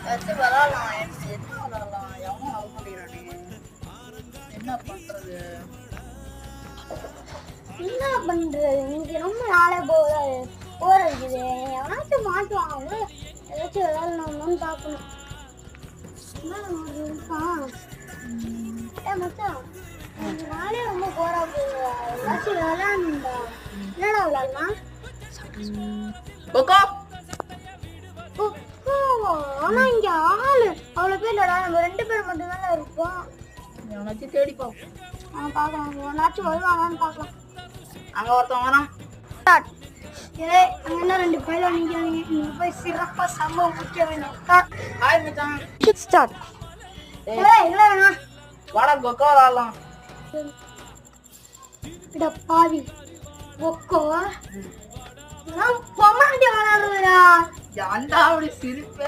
வச்சு விளாடலாம். என்ன விளாடலாம்? எவனும் வர மாட்டேங்கிறானே. என்ன பண்றது? என்ன பண்றது? இன்னைக்கு ரொம்ப நாளே போர் அடிக்குது. எவனாச்சும் மாட்டுவாங்க. ஏதாச்சும் விளாடணும்னு பார்க்கணும். மச்சான், நாளே ரொம்ப போரா போகுது. ஏதாச்சும் விளாடணும்டா. என்னடா விளாடலாம்? கொக்கோ ஆனா இங்க ஆளு அவ்வளவு பேர் இல்லடா. நம்ம 2 பேர் மட்டும் தானே இருப்போம். எவனாச்சும் தேடி பார்ப்போம். பாக்கலாம். எவனாச்சும் வருவாங்கன்னு பார்க்கலாம். அங்க ஒருத்தன் வரான். அங்க 2 பேர் நிக்கிறாங்க. நீங்க போய் சிறப்பா சம்பவம் முக்கிய வேணும். ஹாய் மச்சான். ஸ்டார்ட். இல்ல வேணாம். வாடா கொக்கோ விளாடலாம். இட பாவி கொக்கோ நான் பொம்மாண்டி விளையாடுறா. ஏன்டா அப்படி சிரிப்ப?